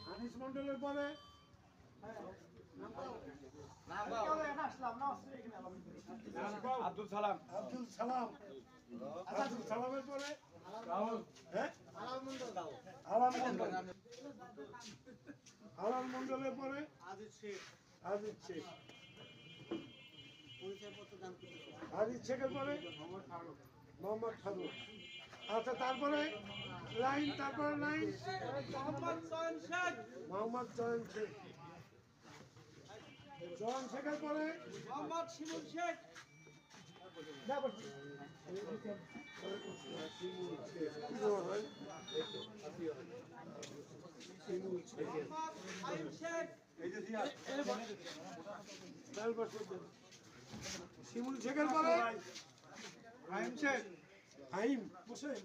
আনিস মন্ডলের পরে আব্দুল সালাম। আব্দুল সালাম। আব্দুল সালামের পরে হ্যাঁ আলাল মন্ডল। আলাল মন্ডলের পরে আজিজ শেখ। আজিজ শেখের পরে মোহাম্মদ ফারুক। আচ্ছা তারপরে লাইন মোহাম্মদ চয়ন শেখ। চয়ন শেখের পরে মোহাম্মদ শিমুল শেখ। শিমুল শেখের পরে ফাহিম হোসেন।